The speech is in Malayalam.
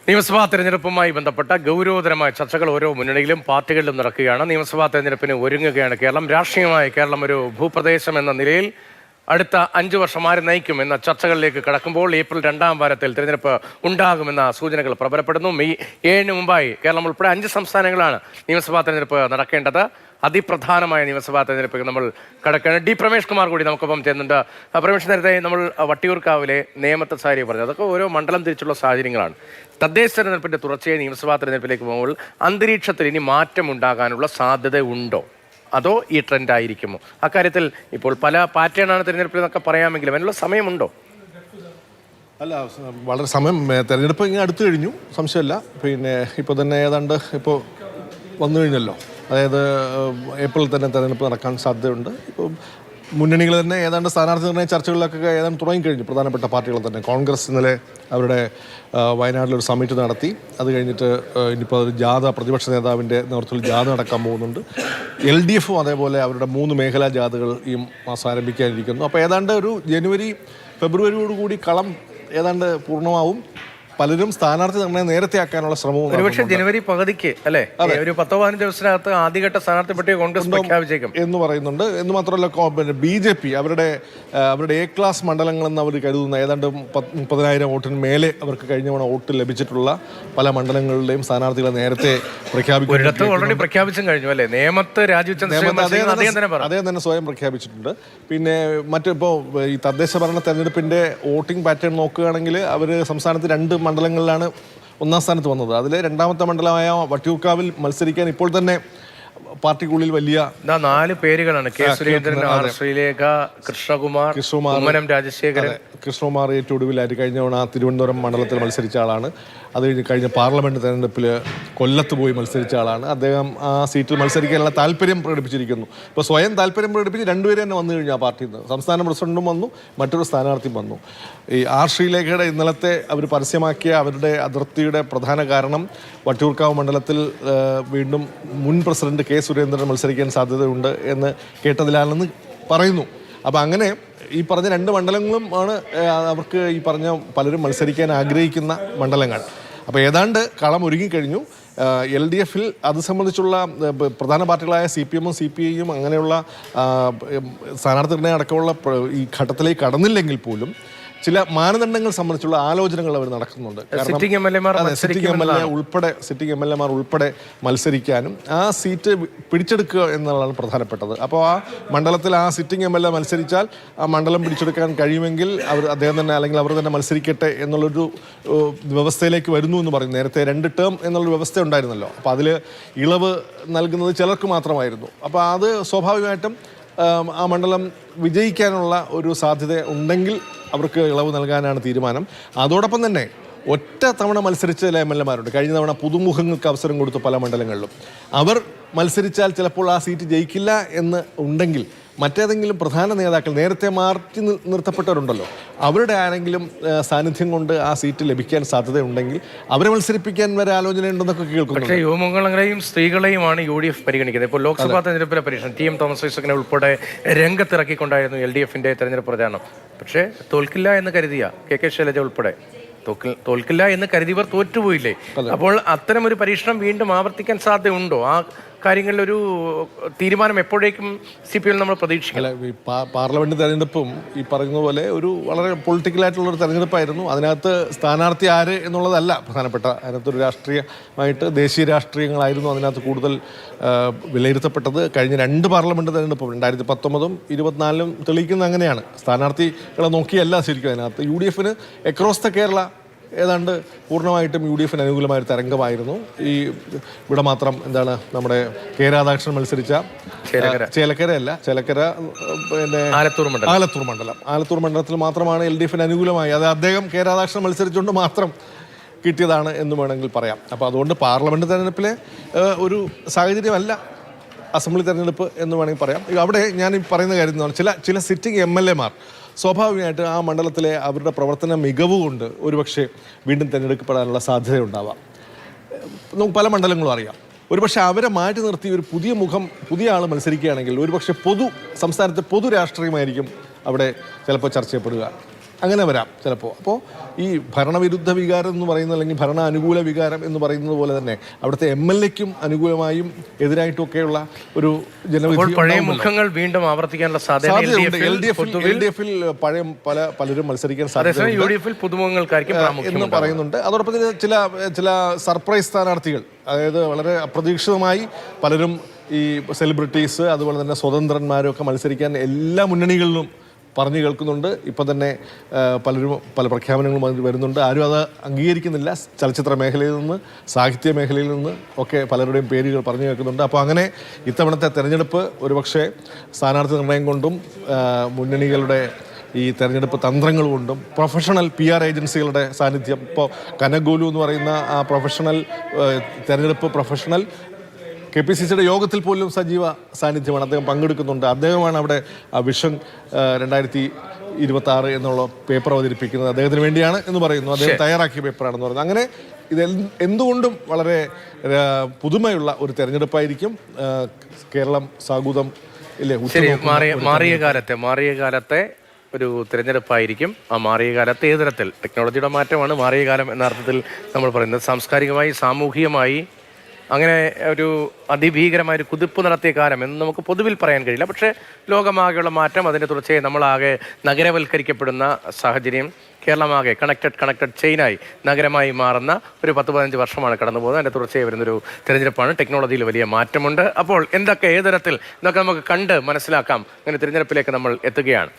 നിയമസഭാ തെരഞ്ഞെടുപ്പുമായി ബന്ധപ്പെട്ട ഗൗരവതരമായ ചർച്ചകൾ ഓരോ മുന്നണിയിലും പാർട്ടികളിലും നടക്കുകയാണ്. നിയമസഭാ തെരഞ്ഞെടുപ്പിന് ഒരുങ്ങുകയാണ് കേരളം. രാഷ്ട്രീയമായി കേരളം ഒരു ഭൂപ്രദേശം എന്ന നിലയിൽ അടുത്ത 5 വർഷം ആര് നയിക്കും എന്ന ചർച്ചകളിലേക്ക് കടക്കുമ്പോൾ ഏപ്രിൽ 2ാം വാരത്തിൽ തെരഞ്ഞെടുപ്പ് ഉണ്ടാകുമെന്ന സൂചനകൾ പ്രബലപ്പെടുന്നു. മെയ് 7-ന് മുമ്പായി കേരളം ഉൾപ്പെടെ 5 സംസ്ഥാനങ്ങളാണ് നിയമസഭാ തെരഞ്ഞെടുപ്പ് നടക്കേണ്ടത്. അതിപ്രധാനമായ നിയമസഭാ തെരഞ്ഞെടുപ്പ് നമ്മൾ കടക്കുകയാണ്. ഡി പ്രമേഷ് കുമാർ കൂടി നമുക്കൊപ്പം ചെയ്യുന്നുണ്ട്. പ്രമേഷ്, നേരത്തെ നമ്മൾ വട്ടിയൂർക്കാവിലെ നേമത്തെ സാരി പറഞ്ഞു, അതൊക്കെ ഓരോ മണ്ഡലം തിരിച്ചുള്ള സാഹചര്യങ്ങളാണ്. തദ്ദേശ തെരഞ്ഞെടുപ്പിന്റെ തുടർച്ചയായി നിയമസഭാ തെരഞ്ഞെടുപ്പിലേക്ക് പോകുമ്പോൾ അന്തരീക്ഷത്തിൽ ഇനി മാറ്റം ഉണ്ടാകാനുള്ള സാധ്യത ഉണ്ടോ, അതോ ഈ ട്രെൻഡ് ആയിരിക്കുമോ? അക്കാര്യത്തിൽ ഇപ്പോൾ പല പാറ്റേണാണ് തെരഞ്ഞെടുപ്പിൽ എന്നൊക്കെ പറയാമെങ്കിലും അതിനുള്ള സമയമുണ്ടോ? അല്ല, വളരെ സമയം. തെരഞ്ഞെടുപ്പ് ഇങ്ങനെ അടുത്തു കഴിഞ്ഞു, സംശയമില്ല. പിന്നെ ഇപ്പോൾ തന്നെ ഏതാണ്ട് ഇപ്പോൾ വന്നു കഴിഞ്ഞല്ലോ. അതായത് ഏപ്രിൽ തന്നെ തെരഞ്ഞെടുപ്പ് നടക്കാൻ സാധ്യതയുണ്ട്. ഇപ്പോൾ മുന്നണികൾ തന്നെ ഏതാണ്ട് സ്ഥാനാർത്ഥി നിർണ്ണയ ചർച്ചകളിലൊക്കെ ഏതാണ്ട് തുടങ്ങിക്കഴിഞ്ഞു. പ്രധാനപ്പെട്ട പാർട്ടികൾ തന്നെ. കോൺഗ്രസ് ഇന്നലെ അവരുടെ വയനാട്ടിലൊരു സമ്മിറ്റ് നടത്തി. അത് കഴിഞ്ഞിട്ട് ഇനിയിപ്പോൾ ഒരു ജാഥ, പ്രതിപക്ഷ നേതാവിൻ്റെ നേതൃത്വത്തിൽ ജാഥ നടക്കാൻ പോകുന്നുണ്ട്. LDF അതേപോലെ അവരുടെ 3 മേഖലാ ജാഥകൾ ഈ മാസം ആരംഭിക്കാനിരിക്കുന്നു. അപ്പോൾ ഏതാണ്ട് ഒരു ജനുവരി ഫെബ്രുവരിയോടുകൂടി കളം ഏതാണ്ട് പൂർണ്ണമാവും. പലരും സ്ഥാനാർത്ഥി നിർണ്ണയം നേരത്തെ ആക്കാനുള്ള ശ്രമവും. ഒരുപക്ഷെ ജനുവരി പകുതിക്ക് അല്ലേ, ഒരു 10-15 ദിവസത്തിനകത്ത് ആദ്യഘട്ട സ്ഥാനാർത്ഥി പട്ടിക കോൺഗ്രസ് പ്രഖ്യാപിച്ചേക്കും എന്ന് പറയുന്നുണ്ട്. എന്ന് മാത്രമല്ല, BJP അവരുടെ A ക്ലാസ് മണ്ഡലങ്ങളെന്ന് അവർ കരുതുന്ന ഏതാണ്ട് 30,000 വോട്ടിന് മേലെ അവർക്ക് കഴിഞ്ഞ തവണ വോട്ട് ലഭിച്ചിട്ടുള്ള പല മണ്ഡലങ്ങളിലെയും സ്ഥാനാർത്ഥികളെ നേരത്തെ ഓൾറെഡി പ്രഖ്യാപിച്ചും കഴിഞ്ഞു അല്ലേ? നേമത്ത് അദ്ദേഹം തന്നെ സ്വയം പ്രഖ്യാപിച്ചിട്ടുണ്ട്. പിന്നെ മറ്റിപ്പോൾ ഈ തദ്ദേശ ഭരണ തെരഞ്ഞെടുപ്പിന്റെ വോട്ടിംഗ് പാറ്റേൺ നോക്കുകയാണെങ്കിൽ അവർ സംസ്ഥാനത്ത് 2 മണ്ഡലങ്ങളിലാണ് 1ാം സ്ഥാനത്ത് വന്നത്. അതിൽ 2ാമത്തെ മണ്ഡലമായ വട്ടിയൂർക്കാവിൽ മത്സരിക്കാൻ ഇപ്പോൾ തന്നെ പാർട്ടിക്കുള്ളിൽ വലിയ 4 പേരുകളാണ്. കെ സുരേന്ദ്രൻ, ആർ ശ്രീലേഖ, കൃഷ്ണകുമാർ, രാജശേഖരൻ. കൃഷ്ണകുമാർ ഏറ്റവും ഒടുവിലായിട്ട് കഴിഞ്ഞ തവണ തിരുവനന്തപുരം മണ്ഡലത്തിൽ മത്സരിച്ച ആളാണ്. അത് കഴിഞ്ഞ പാർലമെന്റ് തെരഞ്ഞെടുപ്പിൽ കൊല്ലത്ത് പോയി മത്സരിച്ച ആളാണ്. അദ്ദേഹം ആ സീറ്റിൽ മത്സരിക്കാനുള്ള താല്പര്യം പ്രകടിപ്പിച്ചിരിക്കുന്നു. ഇപ്പോൾ സ്വയം താല്പര്യം പ്രകടിപ്പിച്ച് 2 പേര് തന്നെ വന്നു കഴിഞ്ഞു ആ പാർട്ടിയിൽ നിന്ന്. സംസ്ഥാന പ്രസിഡന്റും വന്നു, മറ്റൊരു സ്ഥാനാർത്ഥിയും വന്നു. ഈ ആർ ശ്രീലേഖയുടെ ഇന്നലത്തെ അവർ പരസ്യമാക്കിയ അവരുടെ അതിർത്തിയുടെ പ്രധാന കാരണം വട്ടിയൂർക്കാവ് മണ്ഡലത്തിൽ വീണ്ടും മുൻ പ്രസിഡന്റ് കെ സുരേന്ദ്രൻ മത്സരിക്കാൻ സാധ്യതയുണ്ട് എന്ന് കേട്ടതിലാണെന്ന് പറയുന്നു. അപ്പോൾ അങ്ങനെ ഈ പറഞ്ഞ 2 മണ്ഡലങ്ങളും ആണ് അവർക്ക് ഈ പറഞ്ഞ പലരും മത്സരിക്കാൻ ആഗ്രഹിക്കുന്ന മണ്ഡലങ്ങൾ. അപ്പോൾ ഏതാണ്ട് കളം ഒരുങ്ങിക്കഴിഞ്ഞു. LDFൽ അത് സംബന്ധിച്ചുള്ള പ്രധാന പാർട്ടികളായ CPM-ഉം CPI-യും അങ്ങനെയുള്ള സ്ഥാനാർത്ഥി നിർണ്ണയം അടക്കമുള്ള ഈ ഘട്ടത്തിലേക്ക് കടന്നില്ലെങ്കിൽ പോലും ചില മാനദണ്ഡങ്ങൾ സംബന്ധിച്ചുള്ള ആലോചനകൾ അവർ നടക്കുന്നുണ്ട്. സിറ്റിംഗ് എം എൽ എമാർ ഉൾപ്പെടെ മത്സരിക്കാനും ആ സീറ്റ് പിടിച്ചെടുക്കുക എന്നുള്ളതാണ് പ്രധാനപ്പെട്ടത്. അപ്പോൾ ആ മണ്ഡലത്തിൽ ആ സിറ്റിംഗ് MLA മത്സരിച്ചാൽ ആ മണ്ഡലം പിടിച്ചെടുക്കാൻ കഴിയുമെങ്കിൽ അദ്ദേഹം തന്നെ അല്ലെങ്കിൽ അവർ തന്നെ മത്സരിക്കട്ടെ എന്നുള്ളൊരു വ്യവസ്ഥയിലേക്ക് വരുന്നു എന്ന് പറയും. നേരത്തെ 2 ടേം എന്നുള്ളൊരു വ്യവസ്ഥ ഉണ്ടായിരുന്നല്ലോ. അപ്പോൾ അതിൽ ഇളവ് നൽകുന്നത് ചിലർക്ക് മാത്രമായിരുന്നു. അപ്പോൾ അത് സ്വാഭാവികമായിട്ടും ആ മണ്ഡലം വിജയിക്കാനുള്ള ഒരു സാധ്യത ഉണ്ടെങ്കിൽ അവർക്ക് ഇളവ് നൽകാനാണ് തീരുമാനം. അതോടൊപ്പം തന്നെ ഒറ്റ തവണ മത്സരിച്ച ചില MLA-മാരുണ്ട്. കഴിഞ്ഞ തവണ പുതുമുഖങ്ങൾക്ക് അവസരം കൊടുത്തു പല മണ്ഡലങ്ങളിലും. അവർ മത്സരിച്ചാൽ ചിലപ്പോൾ ആ സീറ്റ് ജയിക്കില്ല എന്ന് ഉണ്ടെങ്കിൽ മറ്റേതെങ്കിലും പ്രധാന നേതാക്കൾ നേരത്തെ മാറ്റി നിർത്തപ്പെട്ടവരുണ്ടല്ലോ, അവരുടെ ആരെങ്കിലും സാന്നിധ്യം കൊണ്ട് ആ സീറ്റ് ലഭിക്കാൻ സാധ്യതയുണ്ടെങ്കിൽ അവരെ മത്സരിപ്പിക്കാൻ വരെ ആലോചനയുണ്ടെന്നൊക്കെ കേൾക്കുന്നു. പക്ഷേ യുവമുഖങ്ങളെയും സ്ത്രീകളെയുമാണ് UDF പരിഗണിക്കുന്നത്. ഇപ്പോൾ ലോക്സഭാ തെരഞ്ഞെടുപ്പിലെ പരീക്ഷണം TM തോമസ് ഐസക്കിനെ ഉൾപ്പെടെ രംഗത്തിറക്കിക്കൊണ്ടായിരുന്നു LDFന്റെ തെരഞ്ഞെടുപ്പ് പ്രചാരണം. പക്ഷേ തോൽക്കില്ല എന്ന് കരുതിയ KK ശൈലജ ഉൾപ്പെടെ തോൽക്കില്ല എന്ന് കരുതിയവർ തോറ്റുപോയില്ലേ? അപ്പോൾ അത്തരം ഒരു പരീക്ഷണം വീണ്ടും ആവർത്തിക്കാൻ സാധ്യതയുണ്ടോ? ആ കാര്യങ്ങളിലൊരു തീരുമാനം എപ്പോഴേക്കും CPM നമ്മൾ പ്രതീക്ഷിക്കില്ല. ഈ പാർലമെന്റ് തെരഞ്ഞെടുപ്പും ഈ പറയുന്ന പോലെ ഒരു വളരെ പൊളിറ്റിക്കലായിട്ടുള്ളൊരു തെരഞ്ഞെടുപ്പായിരുന്നു. അതിനകത്ത് സ്ഥാനാർത്ഥി ആര് എന്നുള്ളതല്ല പ്രധാനപ്പെട്ട. അതിനകത്തൊരു രാഷ്ട്രീയമായിട്ട് ദേശീയ രാഷ്ട്രീയങ്ങളായിരുന്നു അതിനകത്ത് കൂടുതൽ വിലയിരുത്തപ്പെട്ടത്. കഴിഞ്ഞ 2 പാർലമെന്റ് തെരഞ്ഞെടുപ്പും 2019-ഉം 2024-ലും തെളിയിക്കുന്നത് അങ്ങനെയാണ്. സ്ഥാനാർത്ഥികളെ നോക്കിയല്ല ശരിക്കും അതിനകത്ത്. UDFന് അക്രോസ് ദ കേരള ഏതാണ്ട് പൂർണ്ണമായിട്ടും UDFന് അനുകൂലമായൊരു തരംഗമായിരുന്നു. ഈ ഇവിടെ മാത്രം എന്താണ് നമ്മുടെ കെ രാധാകൃഷ്ണൻ മത്സരിച്ച ചേലക്കര പിന്നെ ആലത്തൂർ മണ്ഡലത്തിൽ മാത്രമാണ് LDFന് അനുകൂലമായി. അത് അദ്ദേഹം കെ രാധാകൃഷ്ണൻ മത്സരിച്ചുകൊണ്ട് മാത്രം കിട്ടിയതാണ് എന്ന് വേണമെങ്കിൽ പറയാം. അപ്പോൾ അതുകൊണ്ട് പാർലമെന്റ് തെരഞ്ഞെടുപ്പിലെ ഒരു സാഹചര്യമല്ല അസംബ്ലി തെരഞ്ഞെടുപ്പ് എന്ന് വേണമെങ്കിൽ പറയാം. അവിടെ ഞാൻ ഈ പറയുന്ന കാര്യം ചില സിറ്റിംഗ് MLA-മാർ സ്വാഭാവികമായിട്ട് ആ മണ്ഡലത്തിലെ അവരുടെ പ്രവർത്തന മികവ് കൊണ്ട് ഒരുപക്ഷെ വീണ്ടും തിരഞ്ഞെടുക്കപ്പെടാനുള്ള സാധ്യതയുണ്ടാവാം. നമുക്ക് പല മണ്ഡലങ്ങളും അറിയാം. ഒരുപക്ഷെ അവരെ മാറ്റി നിർത്തി ഒരു പുതിയ ആൾ മത്സരിക്കുകയാണെങ്കിൽ ഒരുപക്ഷെ സംസ്ഥാനത്തെ പൊതു രാഷ്ട്രീയമായിരിക്കും അവിടെ ചിലപ്പോൾ ചർച്ച ചെയ്യപ്പെടുക. അങ്ങനെ വരാം ചിലപ്പോൾ. അപ്പോൾ ഈ ഭരണവിരുദ്ധ വികാരം എന്ന് പറയുന്നത്, അല്ലെങ്കിൽ ഭരണ അനുകൂല വികാരം എന്ന് പറയുന്നത് പോലെ തന്നെ അവിടുത്തെ MLA-ക്കും അനുകൂലമായും എതിരായിട്ടുമൊക്കെയുള്ള ഒരു ജനവിധി പഴയ മുഖങ്ങൾ വീണ്ടും ആവർത്തിക്കാനുള്ള സാധ്യതയുണ്ട്. LDF-ൽ പഴയ പലരും മത്സരിക്കാൻ സാധ്യത UDF-ൽ പുതുമുഖങ്ങൾക്കായിരിക്കും എന്ന് പറയുന്നുണ്ട്. അതോടൊപ്പം തന്നെ ചില സർപ്രൈസ് സ്ഥാനാർത്ഥികൾ, അതായത് വളരെ അപ്രതീക്ഷിതമായി പലരും ഈ സെലിബ്രിറ്റീസ് അതുപോലെ തന്നെ സ്വതന്ത്രന്മാരും ഒക്കെ മത്സരിക്കാൻ എല്ലാ മുന്നണികളിലും പറഞ്ഞു കേൾക്കുന്നുണ്ട്. ഇപ്പം തന്നെ പലരും പല പ്രഖ്യാപനങ്ങളും വരുന്നുണ്ട്. ആരും അത് അംഗീകരിക്കുന്നില്ല. ചലച്ചിത്ര മേഖലയിൽ നിന്ന്, സാഹിത്യ മേഖലയിൽ നിന്ന് ഒക്കെ പലരുടെയും പേരുകൾ പറഞ്ഞു കേൾക്കുന്നുണ്ട്. അപ്പോൾ അങ്ങനെ ഇത്തവണത്തെ തെരഞ്ഞെടുപ്പ് ഒരുപക്ഷെ സ്ഥാനാർത്ഥി നിർണയം കൊണ്ടും മുന്നണികളുടെ ഈ തെരഞ്ഞെടുപ്പ് തന്ത്രങ്ങൾ കൊണ്ടും പ്രൊഫഷണൽ PR ഏജൻസികളുടെ സാന്നിധ്യം, ഇപ്പോൾ കനഗോലു എന്ന് പറയുന്ന ആ തെരഞ്ഞെടുപ്പ് പ്രൊഫഷണൽ KPCCയുടെ യോഗത്തിൽ പോലും സജീവ സാന്നിധ്യമാണ്. അദ്ദേഹം പങ്കെടുക്കുന്നുണ്ട്. അദ്ദേഹമാണ് അവിടെ വിഷൻ 2026 എന്നുള്ള പേപ്പർ അവതരിപ്പിക്കുന്നത്. അദ്ദേഹത്തിന് വേണ്ടിയാണ് എന്ന് പറയുന്നു. അദ്ദേഹം തയ്യാറാക്കിയ പേപ്പറാണെന്ന് പറയുന്നത്. അങ്ങനെ ഇത് എന്തുകൊണ്ടും വളരെ പുതുമയുള്ള ഒരു തെരഞ്ഞെടുപ്പായിരിക്കും. കേരളം സാഗൂതം ഇല്ലേ, മാറിയ കാലത്തെ ഒരു തിരഞ്ഞെടുപ്പായിരിക്കും. ആ മാറിയ കാലത്ത് ഏത് തരത്തിൽ ടെക്നോളജിയുടെ മാറ്റമാണ് മാറിയ കാലം എന്ന അർത്ഥത്തിൽ നമ്മൾ പറയുന്നത്. സാംസ്കാരികമായി, സാമൂഹികമായി അങ്ങനെ ഒരു അതിഭീകരമായൊരു കുതിപ്പ് നടത്തിയ കാലം എന്ന് നമുക്ക് പൊതുവിൽ പറയാൻ കഴിയില്ല. പക്ഷേ ലോകമാകെയുള്ള മാറ്റം, അതിൻ്റെ തുടർച്ചയായി നമ്മളാകെ നഗരവൽക്കരിക്കപ്പെടുന്ന സാഹചര്യം, കേരളമാകെ കണക്റ്റഡ് ചെയിനായി നഗരമായി മാറുന്ന ഒരു 10-15 വർഷമാണ് കടന്നു പോകുന്നത്. അതിൻ്റെ തുടർച്ചയായി വരുന്നൊരു തിരഞ്ഞെടുപ്പാണ്. ടെക്നോളജിയിൽ വലിയ മാറ്റമുണ്ട്. അപ്പോൾ എന്തൊക്കെ, ഏത് തരത്തിൽ എന്നൊക്കെ നമുക്ക് കണ്ട് മനസ്സിലാക്കാം. അങ്ങനെ തിരഞ്ഞെടുപ്പിലേക്ക് നമ്മൾ എത്തുകയാണ്.